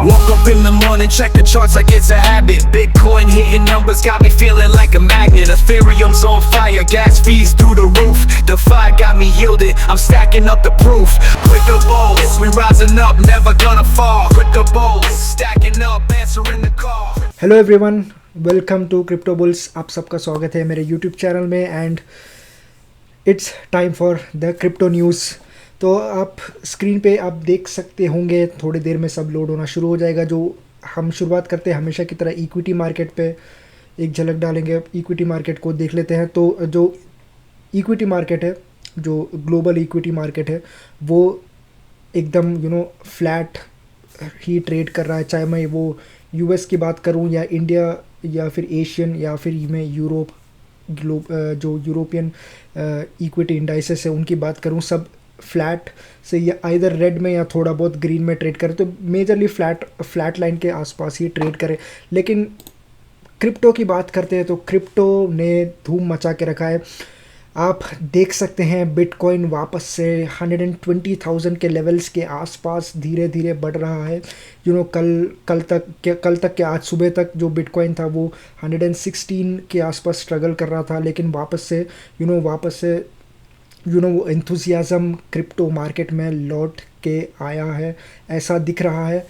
Woke up in the morning, check the charts like it's a habit. Bitcoin hitting numbers got me feeling like a magnet. Ethereum's on fire, gas fees through the roof. DeFi got me yielded, I'm stacking up the proof. Crypto bulls, we rising up, never gonna fall. Crypto bulls, stacking up, answering the call. Hello everyone, welcome to crypto bulls. आप सबका स्वागत है मेरे YouTube channel में and it's time for the crypto news. तो आप screen पे आप देख सकते होंगे, थोड़ी देर में सब लोड होना शुरू हो जाएगा। जो हम शुरुआत करते हैं हमेशा की तरह इक्विटी मार्केट पे एक झलक डालेंगे। इक्विटी मार्केट को देख लेते हैं। तो जो इक्विटी मार्केट है, जो ग्लोबल इक्विटी मार्केट है, वो एकदम फ्लैट ही ट्रेड कर रहा है। चाहे मैं वो यूएस की बात करूं या इंडिया या फिर एशियन या फिर मैं यूरोप जो यूरोपियन इक्विटी इंडाइसेस है उनकी बात करूं, सब फ्लैट से या आइदर रेड में या थोड़ा बहुत ग्रीन में ट्रेड करें। तो मेजरली फ्लैट लाइन के आसपास ही ट्रेड करें। लेकिन क्रिप्टो की बात करते हैं तो क्रिप्टो ने धूम मचा के रखा है। आप देख सकते हैं बिटकॉइन वापस से 120,000 के लेवल्स के आसपास धीरे धीरे बढ़ रहा है। कल तक के आज सुबह तक जो बिटकॉइन था वो 116 के आसपास स्ट्रगल कर रहा था। लेकिन वापस से वो एंथुसियाज़म क्रिप्टो मार्केट में लौट के आया है, ऐसा दिख रहा है।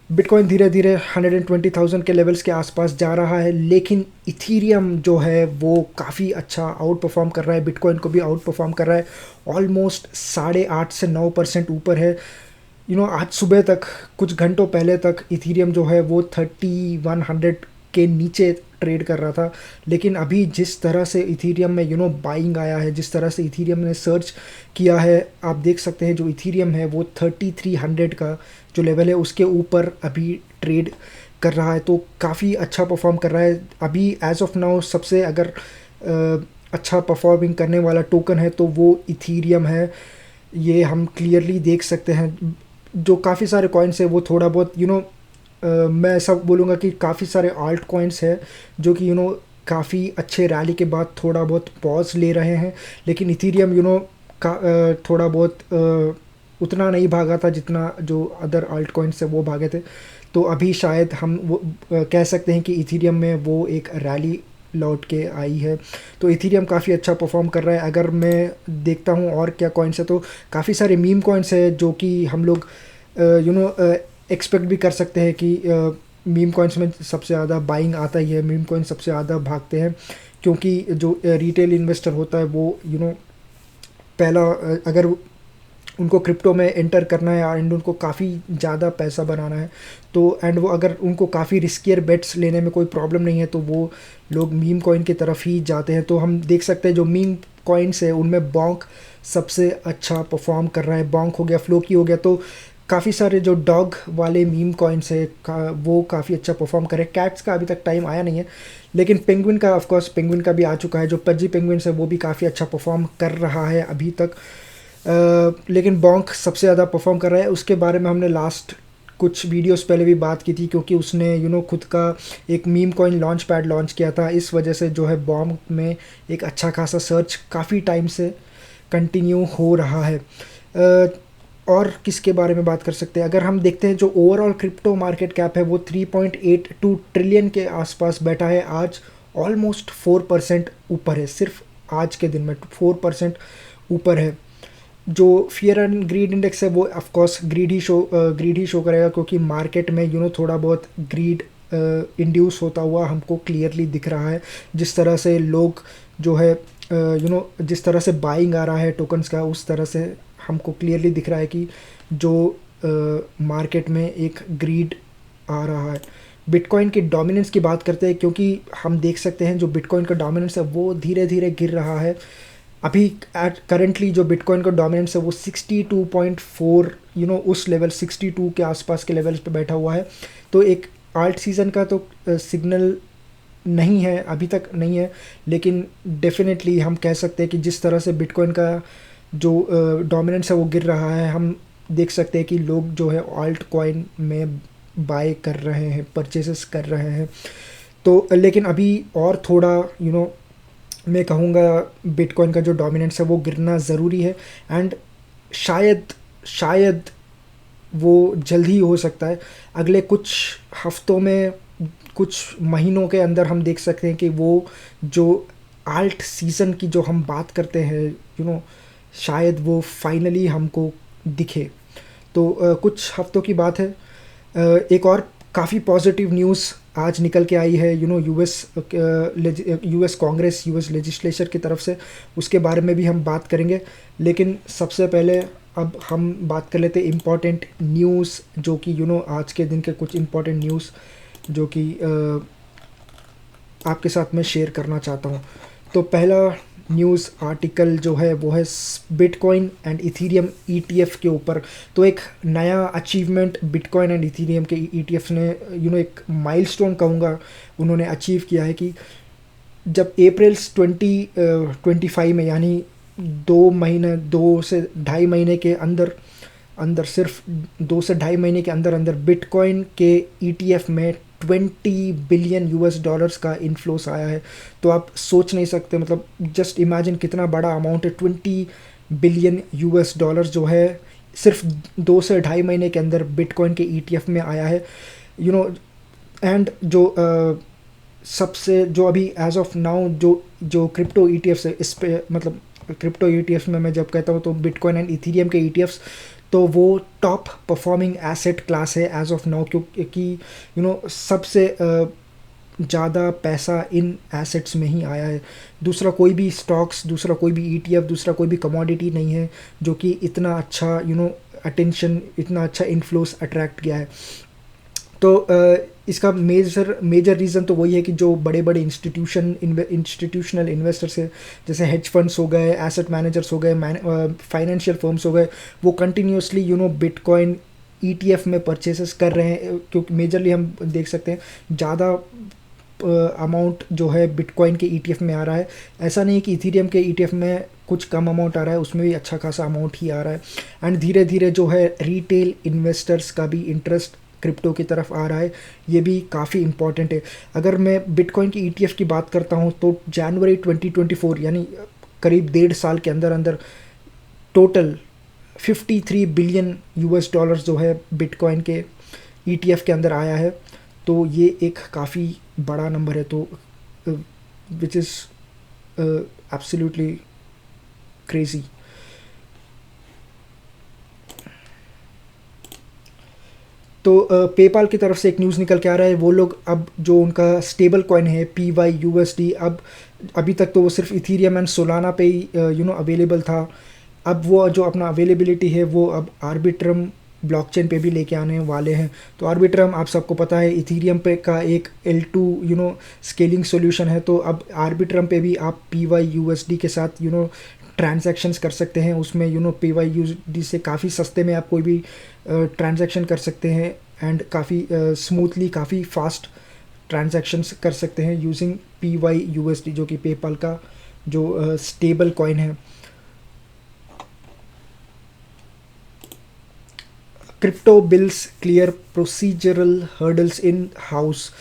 बिटकॉइन धीरे धीरे 120,000 के लेवल्स के आसपास जा रहा है। लेकिन इथीरियम जो है वो काफ़ी अच्छा आउट परफॉर्म कर रहा है, बिटकॉइन को भी आउट परफॉर्म कर रहा है। ऑलमोस्ट 8.5 से 9% ऊपर है। आज सुबह तक, कुछ घंटों पहले तक इथीरियम जो है वो 3100 के नीचे ट्रेड कर रहा था। लेकिन अभी जिस तरह से इथीरियम में बाइंग आया है, जिस तरह से इथीरियम ने सर्च किया है, आप देख सकते हैं जो इथीरियम है वो 3300 का जो लेवल है उसके ऊपर अभी ट्रेड कर रहा है। तो काफ़ी अच्छा परफॉर्म कर रहा है। अभी एज ऑफ नाउ सबसे अगर अच्छा परफॉर्मिंग करने वाला टोकन है तो वो इथीरियम है। ये हम क्लियरली देख सकते हैं। जो काफ़ी सारे कॉइन्स है वो थोड़ा बहुत मैं ऐसा बोलूँगा कि काफ़ी सारे आल्ट कॉइन्स है जो कि काफ़ी अच्छे रैली के बाद थोड़ा बहुत पॉज ले रहे हैं। लेकिन इथीरियम थोड़ा बहुत उतना नहीं भागा था जितना जो अदर आल्ट कॉइन्स है वो भागे थे। तो अभी शायद हम वो कह सकते हैं कि इथीरियम में वो एक रैली लौट के आई है। तो इथीरियम काफ़ी अच्छा परफॉर्म कर रहा है। अगर मैं देखता हूँ और क्या कॉइन्स है तो काफ़ी सारे मीम कॉइन्स है जो कि हम लोग एक्सपेक्ट भी कर सकते हैं कि मीम कॉइन्स में सबसे ज़्यादा बाइंग आता ही है। मीम कॉइन सबसे ज़्यादा भागते हैं क्योंकि जो रिटेल इन्वेस्टर होता है वो पहला अगर उनको क्रिप्टो में एंटर करना है एंड उनको काफ़ी ज़्यादा पैसा बनाना है तो एंड वो अगर उनको काफ़ी रिस्कियर बेट्स लेने में कोई प्रॉब्लम नहीं है तो वो लोग मीम कॉइन की तरफ ही जाते हैं। तो हम देख सकते हैं जो मीम कॉइन्स है उनमें बॉन्क सबसे अच्छा परफॉर्म कर रहा है। बॉन्क हो गया, फ्लोकी हो गया। तो काफ़ी सारे जो डॉग वाले मीम कॉइन्स है वो काफ़ी अच्छा परफॉर्म करे। कैट्स का अभी तक टाइम आया नहीं है, लेकिन पेंगुइन का ऑफकोर्स पेंगुइन का भी आ चुका है। जो पजी पेंगुइन्स है वो भी काफ़ी अच्छा परफॉर्म कर रहा है अभी तक। लेकिन बॉन्क सबसे ज़्यादा परफॉर्म कर रहा है। उसके बारे में हमने लास्ट कुछ वीडियोस पहले भी बात की थी क्योंकि उसने खुद का एक meme coin launch pad launch किया था। इस वजह से जो है बॉन्क में एक अच्छा खासा सर्च काफ़ी टाइम से कंटिन्यू हो रहा है। और किसके बारे में बात कर सकते हैं? अगर हम देखते हैं जो ओवरऑल क्रिप्टो मार्केट कैप है वो 3.82 ट्रिलियन के आसपास बैठा है। आज ऑलमोस्ट 4% ऊपर है। सिर्फ आज के दिन में 4% ऊपर है। जो फियर एंड ग्रीड इंडेक्स है वो ऑफकोर्स ग्रीड ही शो करेगा क्योंकि मार्केट में थोड़ा बहुत ग्रीड इंड्यूस होता हुआ हमको क्लियरली दिख रहा है। जिस तरह से लोग जो है जिस तरह से बाइंग आ रहा है टोकन्स का, उस तरह से हमको क्लियरली दिख रहा है कि जो मार्केट में एक ग्रीड आ रहा है। बिटकॉइन की डोमिनेंस की बात करते हैं क्योंकि हम देख सकते हैं जो बिटकॉइन का डोमिनेंस है वो धीरे धीरे गिर रहा है। अभी करंटली जो बिटकॉइन का डोमिनेंस है वो 62.4 उस लेवल 62 के आसपास के लेवल्स पे बैठा हुआ है। तो एक आल्ट सीज़न का तो सिग्नल नहीं है, अभी तक नहीं है। लेकिन डेफिनेटली हम कह सकते हैं कि जिस तरह से बिटकॉइन का जो डोमिनेंस है वो गिर रहा है, हम देख सकते हैं कि लोग जो है आल्ट कॉइन में बाय कर रहे हैं, परचेसेस कर रहे हैं। तो लेकिन अभी और थोड़ा मैं कहूँगा बिटकॉइन का जो डोमिनेंस है वो गिरना ज़रूरी है। एंड शायद वो जल्द ही हो सकता है। अगले कुछ हफ्तों में, कुछ महीनों के अंदर हम देख सकते हैं कि वो जो आल्ट सीज़न की जो हम बात करते हैं, शायद वो फाइनली हमको दिखे। तो कुछ हफ्तों की बात है। एक और काफ़ी पॉजिटिव न्यूज़ आज निकल के आई है, यूएस कांग्रेस, यूएस लेजिस्लेचर की तरफ से। उसके बारे में भी हम बात करेंगे, लेकिन सबसे पहले अब हम बात कर लेते हैं इम्पॉर्टेंट न्यूज़, जो कि आज के दिन के कुछ इम्पॉर्टेंट न्यूज़ जो कि आपके साथ मैं शेयर करना चाहता हूँ। तो पहला न्यूज़ आर्टिकल जो है वो है बिटकॉइन एंड इथीरियम ईटीएफ के ऊपर। तो एक नया अचीवमेंट बिटकॉइन एंड इथीरियम के ईटीएफ ने एक माइलस्टोन कहूँगा उन्होंने अचीव किया है कि जब अप्रैल 2025 में, यानी 2 से ढाई महीने के अंदर सिर्फ 2 से ढाई महीने के अंदर बिटकॉइन के ईटीएफ में $20 बिलियन का इन्फ्लोस आया है। तो आप सोच नहीं सकते, मतलब जस्ट इमेजिन कितना बड़ा अमाउंट है। $20 बिलियन जो है सिर्फ 2 से ढाई महीने के अंदर बिटकॉइन के ईटीएफ में आया है। एंड जो सबसे जो अभी एज ऑफ नाउ जो क्रिप्टो ईटीएफ्स है, इस पे मतलब क्रिप्टो ईटीएफ्स में मैं जब कहता हूँ तो बिटकॉइन एंड इथीरियम के ईटीएफ्स, तो वो टॉप परफॉर्मिंग एसेट क्लास है एज ऑफ नाउ, क्योंकि सबसे ज़्यादा पैसा इन एसेट्स में ही आया है। दूसरा कोई भी स्टॉक्स, दूसरा कोई भी ईटीएफ, दूसरा कोई भी कमोडिटी नहीं है जो कि इतना अच्छा अटेंशन, इतना अच्छा इन्फ्लोस अट्रैक्ट किया है। तो इसका मेजर रीज़न तो वही है कि जो बड़े बड़े इंस्टीट्यूशनल इन्वेस्टर्स है, जैसे हेज फंड्स हो गए, एसेट मैनेजर्स हो गए, फाइनेंशियल फर्म्स हो गए, वो कंटिन्यूसली बिटकॉइन ईटीएफ में परचेसेस कर रहे हैं। क्योंकि मेजरली हम देख सकते हैं ज़्यादा अमाउंट जो है बिटकॉइन के ईटीएफ में आ रहा है। ऐसा नहीं है कि इथीरियम के ईटीएफ में कुछ कम अमाउंट आ रहा है, उसमें भी अच्छा खासा अमाउंट ही आ रहा है। एंड धीरे धीरे जो है रिटेल इन्वेस्टर्स का भी इंटरेस्ट क्रिप्टो की तरफ आ रहा है, ये भी काफ़ी इंपॉर्टेंट है। अगर मैं बिटकॉइन की ईटीएफ की बात करता हूँ तो जनवरी 2024, यानी करीब 1.5 साल के अंदर टोटल $53 बिलियन जो है बिटकॉइन के ईटीएफ के अंदर आया है। तो ये एक काफ़ी बड़ा नंबर है, तो विच इज़ एब्सोल्युटली क्रेजी। तो पेपाल की तरफ से एक न्यूज़ निकल के आ रहा है, वो लोग अब जो उनका स्टेबल कॉइन है PYUSD, अभी तक तो वो सिर्फ इथीरियम एंड सोलाना पे ही अवेलेबल था। अब वो जो अपना अवेलेबिलिटी है वो अब आर्बिट्रम ब्लॉकचेन पे भी लेके आने वाले हैं। तो आर्बिट्रम आप सबको पता है इथीरियम पे का एक L2 स्केलिंग सॉल्यूशन है। तो अब आर्बिट्रम पे भी आप PYUSD के साथ ट्रांजैक्शंस कर सकते हैं। उसमें PYUSD से काफ़ी सस्ते में आप कोई भी ट्रांजैक्शन कर सकते हैं एंड काफ़ी स्मूथली, काफ़ी फास्ट ट्रांजैक्शंस कर सकते हैं यूजिंग PYUSD, जो कि पेपाल का जो स्टेबल कॉइन है। Crypto bills clear procedural hurdles in house.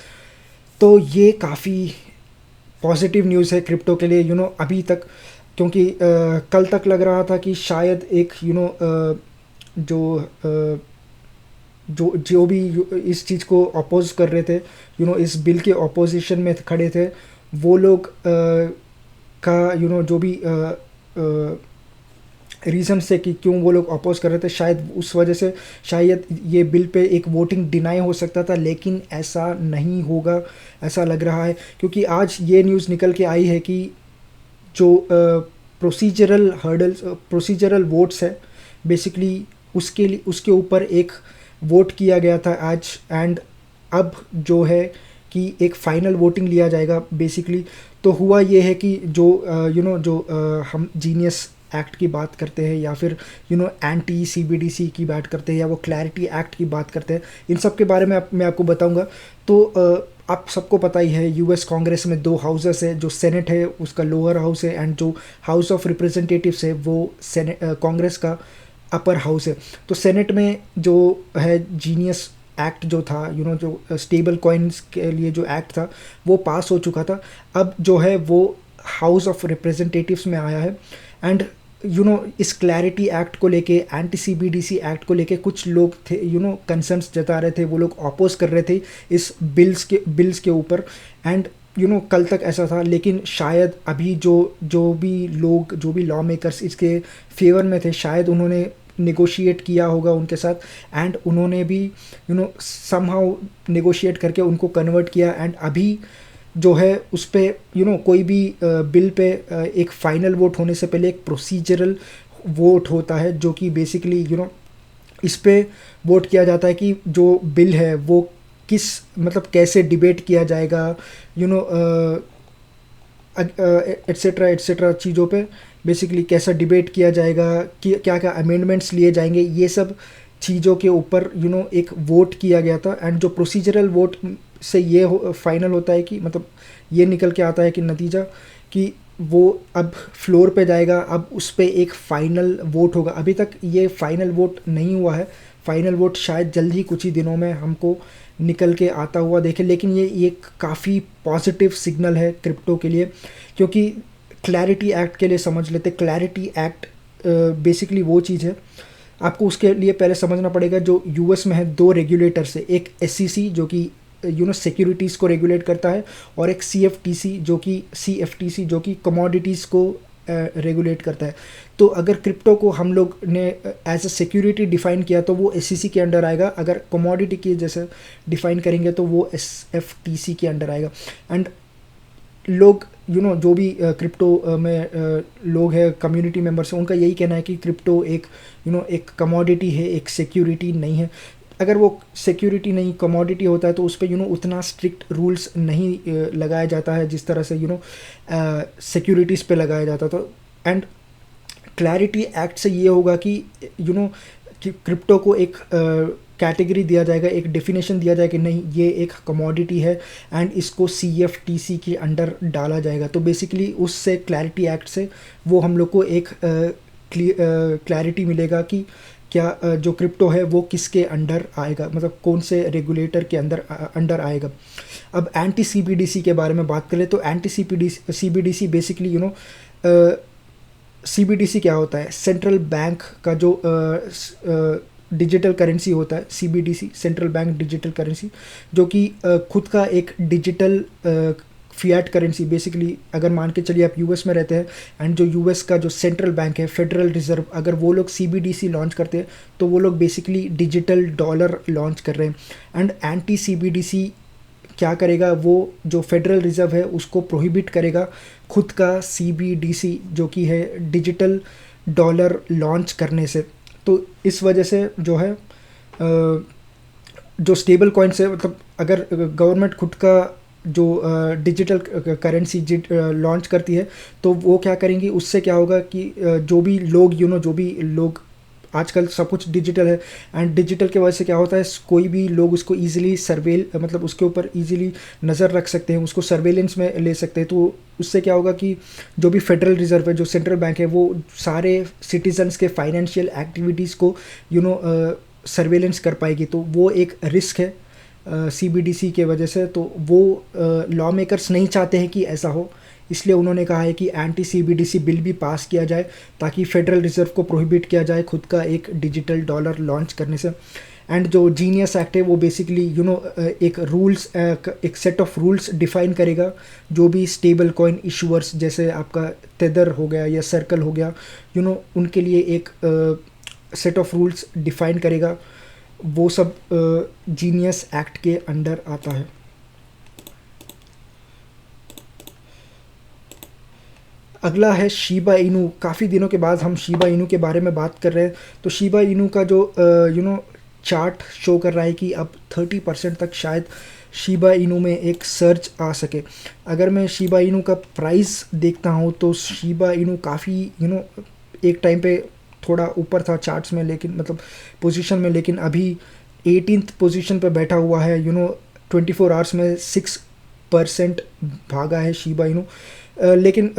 तो ये काफ़ी पॉजिटिव न्यूज़ है क्रिप्टो के लिए अभी तक, क्योंकि कल तक लग रहा था कि शायद एक जो भी इस चीज़ को अपोज कर रहे थे, इस बिल के अपोजिशन में खड़े थे, वो लोग का जो भी रीज़न से कि क्यों वो लोग अपोज कर रहे थे, शायद उस वजह से शायद ये बिल पे एक वोटिंग डिनाई हो सकता था, लेकिन ऐसा नहीं होगा ऐसा लग रहा है। क्योंकि आज ये न्यूज़ निकल के आई है कि जो प्रोसीजरल वोट्स है, बेसिकली उसके ऊपर एक वोट किया गया था आज, एंड अब जो है कि एक फ़ाइनल वोटिंग लिया जाएगा बेसिकली। तो हुआ ये है कि जो हम जीनियस एक्ट की बात करते हैं, या फिर एंटी CBDC की बात करते हैं, या वो क्लैरिटी एक्ट की बात करते हैं, इन सब के बारे में मैं आपको बताऊंगा। तो आप सबको पता ही है यूएस कांग्रेस में 2 हाउसेस है, जो सेनेट है उसका लोअर हाउस है, एंड जो हाउस ऑफ रिप्रेजेंटेटिव्स है वो कांग्रेस का अपर हाउस है। तो सेनेट में जो है जीनियस एक्ट जो था, जो स्टेबल कॉइन्स के लिए जो एक्ट था वो पास हो चुका था। अब जो है वो हाउस ऑफ रिप्रेजेंटेटिव्स में आया है, एंड इस क्लैरिटी एक्ट को लेके, एंटी सीबीडीसी एक्ट को लेके कुछ लोग थे कंसर्न्स जता रहे थे, वो लोग अपोज कर रहे थे इस बिल्स के ऊपर। एंड कल तक ऐसा था, लेकिन शायद अभी जो भी लॉ मेकर्स इसके फेवर में थे, शायद उन्होंने नेगोशिएट किया होगा उनके साथ, एंड उन्होंने भी समहाउ नेगोशिएट करके उनको कन्वर्ट किया। एंड अभी जो है उस पर कोई भी बिल पे एक फाइनल वोट होने से पहले एक प्रोसीजरल वोट होता है, जो कि बेसिकली इस पे वोट किया जाता है कि जो बिल है वो किस मतलब कैसे डिबेट किया जाएगा, एट्सेट्रा एट्सेट्रा चीज़ों पे बेसिकली कैसा डिबेट किया जाएगा, कि क्या क्या अमेंडमेंट्स लिए जाएंगे, ये सब चीज़ों के ऊपर एक वोट किया गया था। एंड जो प्रोसीजरल वोट से ये फाइनल होता है कि मतलब ये निकल के आता है कि नतीजा कि वो अब फ्लोर पे जाएगा, अब उस पर एक फ़ाइनल वोट होगा। अभी तक ये फ़ाइनल वोट नहीं हुआ है, फ़ाइनल वोट शायद जल्द ही कुछ ही दिनों में हमको निकल के आता हुआ देखे। लेकिन ये एक काफ़ी पॉजिटिव सिग्नल है क्रिप्टो के लिए, क्योंकि क्लैरिटी एक्ट के लिए समझ लेते। क्लैरिटी एक्ट बेसिकली वो चीज़ है, आपको उसके लिए पहले समझना पड़ेगा जो यूएस में है दो रेगुलेटर्स है, एक एसईसी जो कि सिक्योरिटीज़ को रेगुलेट करता है, और एक सीएफटीसी जो कि कमोडिटीज़ को रेगुलेट करता है। तो अगर क्रिप्टो को हम लोग ने एज अ सिक्योरिटी डिफ़ाइन किया तो वो एसईसी के अंडर आएगा, अगर कमोडिटी के जैसे डिफ़ाइन करेंगे तो वो एसएफटीसी के अंडर आएगा। एंड लोग जो भी क्रिप्टो में लोग हैं, कम्युनिटी मेंबर्स हैं, उनका यही कहना है कि क्रिप्टो एक एक कमोडिटी है, एक सिक्योरिटी नहीं है। अगर वो सिक्योरिटी नहीं कमोडिटी होता है तो उस पर उतना स्ट्रिक्ट रूल्स नहीं लगाया जाता है जिस तरह से सिक्योरिटीज़ पे लगाया जाता था। एंड क्लैरिटी एक्ट से ये होगा कि कि क्रिप्टो को एक कैटेगरी दिया जाएगा, एक डेफिनेशन दिया जाएगा कि नहीं ये एक कमोडिटी है, एंड इसको सीएफटीसी के अंडर डाला जाएगा। तो बेसिकली उससे क्लैरिटी एक्ट से वो हम लोग को एक क्लैरिटी मिलेगा कि क्या जो क्रिप्टो है वो किसके अंडर आएगा, मतलब कौन से रेगुलेटर के अंडर आएगा। अब एंटी सीबीडीसी के बारे में बात करें तो एंटी सीबीडीसी बेसिकली सीबीडीसी क्या होता है, सेंट्रल बैंक का जो डिजिटल करेंसी होता है, CBDC central bank digital currency, जो कि खुद का एक डिजिटल फिएट करेंसी बेसिकली, अगर मान के चलिए आप यूएस में रहते हैं एंड जो यूएस का जो सेंट्रल बैंक है फेडरल रिजर्व, अगर वो लोग सीबीडीसी लॉन्च करते हैं तो वो लोग बेसिकली डिजिटल डॉलर लॉन्च कर रहे हैं। एंड एंटी सीबीडीसी क्या करेगा, वो जो फेडरल रिजर्व है उसको प्रोहिबिट करेगा खुद का सीबीडीसी जो कि है डिजिटल डॉलर लॉन्च करने से। तो इस वजह से जो है जो स्टेबल कॉइन्स है, मतलब अगर गवर्नमेंट खुद का जो डिजिटल करेंसी लॉन्च करती है तो वो क्या करेंगी, उससे क्या होगा कि जो भी लोग आजकल सब कुछ डिजिटल है, एंड डिजिटल की वजह से क्या होता है कोई भी लोग उसको ईजिली मतलब उसके ऊपर ईजिली नज़र रख सकते हैं, उसको सर्वेलेंस में ले सकते हैं। तो उससे क्या होगा कि जो भी फेडरल रिजर्व है, जो सेंट्रल बैंक है, वो सारे सिटीजन्स के फाइनेंशियल एक्टिविटीज़ को सर्वेलेंस कर पाएगी। तो वो एक रिस्क है सीबीडीसी के वजह से। तो वो लॉ मेकर्स नहीं चाहते हैं कि ऐसा हो, इसलिए उन्होंने कहा है कि एंटी सीबीडीसी बिल भी पास किया जाए ताकि फेडरल रिजर्व को प्रोहिबिट किया जाए खुद का एक डिजिटल डॉलर लॉन्च करने से। एंड जो जीनियस एक्ट है वो बेसिकली एक सेट ऑफ रूल्स डिफाइन करेगा, जो भी स्टेबल कॉइन इशूअर्स जैसे आपका तेदर हो गया या सर्कल हो गया, उनके लिए एक सेट ऑफ रूल्स डिफाइन करेगा। वो सब जीनियस एक्ट के अंडर आता है। अगला है शिबा इनू। काफ़ी दिनों के बाद हम शिबा इनू के बारे में बात कर रहे हैं। तो शिबा इनू का जो चार्ट शो कर रहा है कि अब 30% तक शायद शिबा इनू में एक सर्च आ सके। अगर मैं शिबा इनू का प्राइस देखता हूँ तो शिबा इनू काफ़ी एक टाइम पे थोड़ा ऊपर था चार्ट्स में, लेकिन मतलब पोजीशन में, लेकिन अभी 18th पोजीशन पे बैठा हुआ है। 24 आवर्स में 6% भागा है शिबा इनू। लेकिन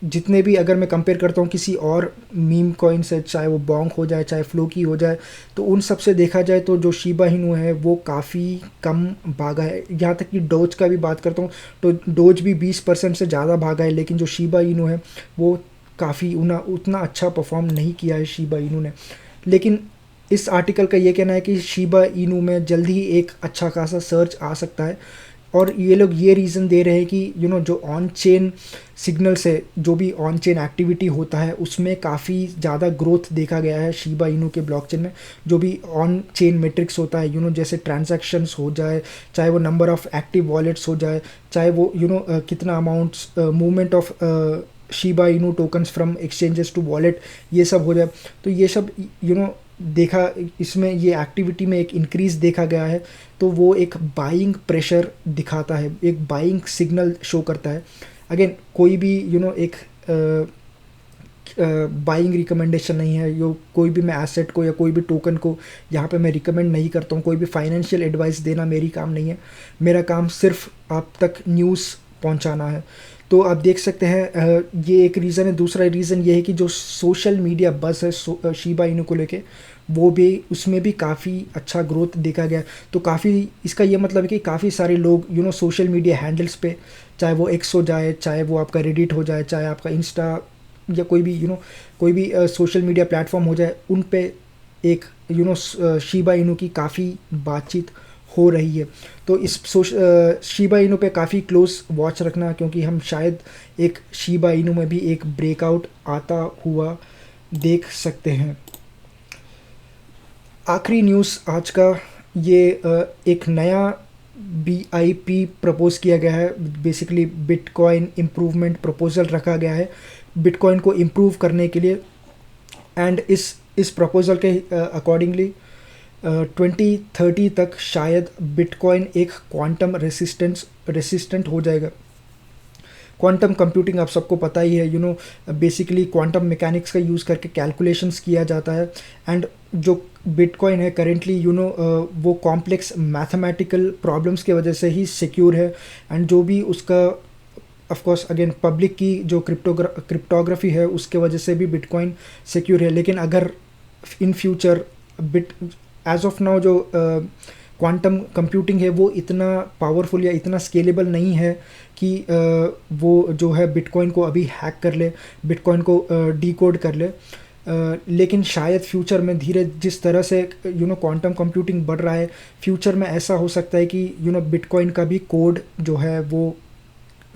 जितने भी अगर मैं कंपेयर करता हूँ किसी और मीम कॉइन से, चाहे वो बॉन्क हो जाए चाहे फ्लोकी हो जाए, तो उन सब से देखा जाए तो जो शिबा इनू है वो काफ़ी कम भागा है। यहाँ तक कि डोज का भी बात करता हूँ तो डोज भी 20% से ज़्यादा भागा है, लेकिन जो शिबा इनू है वो काफ़ी उतना अच्छा परफॉर्म नहीं किया है शिबा इनू ने। लेकिन इस आर्टिकल का ये कहना है कि शिबा इनू में जल्द ही एक अच्छा खासा सर्च आ सकता है, और ये लोग ये रीज़न दे रहे हैं कि जो ऑन चेन सिग्नल से जो भी ऑन चेन एक्टिविटी होता है उसमें काफ़ी ज़्यादा ग्रोथ देखा गया है शिबा इनू के ब्लॉकचेन में। जो भी ऑन चेन मेट्रिक्स होता है जैसे ट्रांजैक्शंस हो जाए, चाहे वो नंबर ऑफ़ एक्टिव वॉलेट्स हो जाए, चाहे वो कितना amounts movement of Shiba Inu tokens from exchanges to wallet, ये सब हो जाए, तो ये सब देखा, इसमें ये एक्टिविटी में एक इंक्रीज़ देखा गया है। तो वो एक बाइंग प्रेशर दिखाता है, एक बाइंग सिग्नल शो करता है। अगेन कोई भी एक बाइंग रिकमेंडेशन नहीं है, कोई भी मैं एसेट को या कोई भी टोकन को यहाँ पे मैं रिकमेंड नहीं करता हूँ, कोई भी फाइनेंशियल एडवाइस देना मेरी काम नहीं है। मेरा काम सिर्फ आप तक न्यूज़ पहुँचाना है। तो आप देख सकते हैं ये एक रीज़न है। दूसरा रीज़न ये है कि जो सोशल मीडिया बज़ है शिबा इनू को लेके, वो भी उसमें भी काफ़ी अच्छा ग्रोथ देखा गया। तो काफ़ी, इसका ये मतलब है कि काफ़ी सारे लोग सोशल मीडिया हैंडल्स पे, चाहे वो एक्स हो जाए, चाहे वो आपका रेडिट हो जाए, चाहे आपका इंस्टा या कोई भी कोई भी सोशल मीडिया प्लेटफॉर्म हो जाए, उन पे एक शिबा इनू की काफ़ी बातचीत हो रही है। तो इस शिबा इनू पे काफ़ी क्लोज वॉच रखना, क्योंकि हम शायद एक शिबा इनू में भी एक ब्रेकआउट आता हुआ देख सकते हैं। आखिरी न्यूज़ आज का, ये एक नया BIP प्रपोज किया गया है। बेसिकली बिटकॉइन इम्प्रूवमेंट प्रपोजल रखा गया है बिटकॉइन को इम्प्रूव करने के लिए। एंड इस प्रपोजल के अकॉर्डिंगली 2030 तक शायद बिटकॉइन एक क्वांटम रेसिस्टेंट हो जाएगा। क्वांटम कंप्यूटिंग आप सबको पता ही है, बेसिकली क्वांटम मैकेनिक्स का यूज़ करके कैलकुलेशंस किया जाता है। एंड जो बिटकॉइन है करेंटली वो कॉम्प्लेक्स मैथमेटिकल प्रॉब्लम्स की वजह से ही सिक्योर है। एंड जो भी उसका ऑफ कोर्स अगेन पब्लिक की जो क्रिप्टोग्राफी है उसके वजह से भी बिटकॉइन सिक्योर है। लेकिन अगर in future as of now जो क्वांटम कंप्यूटिंग है वो इतना पावरफुल या इतना स्केलेबल नहीं है कि वो जो है बिटकॉइन को अभी हैक कर ले, बिटकॉइन को डिकोड कर ले। लेकिन शायद फ्यूचर में धीरे जिस तरह से क्वांटम कंप्यूटिंग बढ़ रहा है, फ्यूचर में ऐसा हो सकता है कि बिटकॉइन का भी कोड जो है वो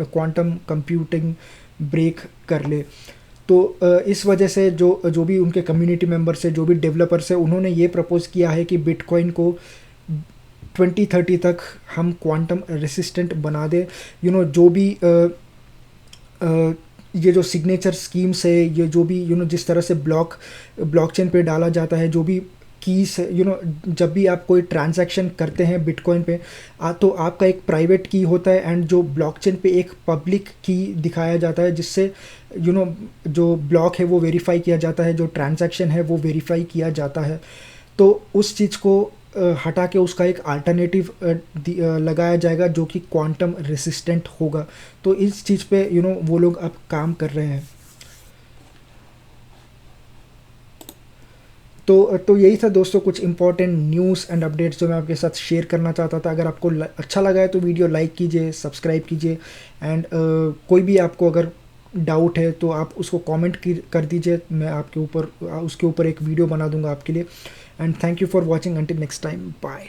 क्वांटम कंप्यूटिंग ब्रेक कर ले। तो इस वजह से जो भी उनके कम्युनिटी मेंबर्स है, जो भी डेवलपर्स है, उन्होंने ये प्रपोज किया है कि बिटकॉइन को 2030 तक हम क्वांटम रेसिस्टेंट बना दे। जो भी ये जो सिग्नेचर स्कीम्स है, ये जो भी जिस तरह से ब्लॉकचेन पे डाला जाता है, जो भी कीज जब भी आप कोई ट्रांजैक्शन करते हैं बिटकॉइन पे, तो आपका एक प्राइवेट की होता है एंड जो ब्लॉकचेन पे एक पब्लिक की दिखाया जाता है, जिससे जो ब्लॉक है वो वेरीफाई किया जाता है, जो ट्रांजैक्शन है वो वेरीफाई किया जाता है। तो उस चीज़ को हटा के उसका एक अल्टरनेटिव लगाया जाएगा जो कि क्वांटम रेसिस्टेंट होगा। तो इस चीज़ पे वो लोग अब काम कर रहे हैं। तो यही था दोस्तों कुछ इंपॉर्टेंट न्यूज़ एंड अपडेट्स जो मैं आपके साथ शेयर करना चाहता था। अगर आपको अच्छा लगा है तो वीडियो लाइक कीजिए, सब्सक्राइब कीजिए। एंड कोई भी आपको अगर डाउट है तो आप उसको कमेंट कर दीजिए, मैं आपके ऊपर उसके ऊपर एक वीडियो बना दूंगा आपके लिए। And thank you for watching, until next time, bye.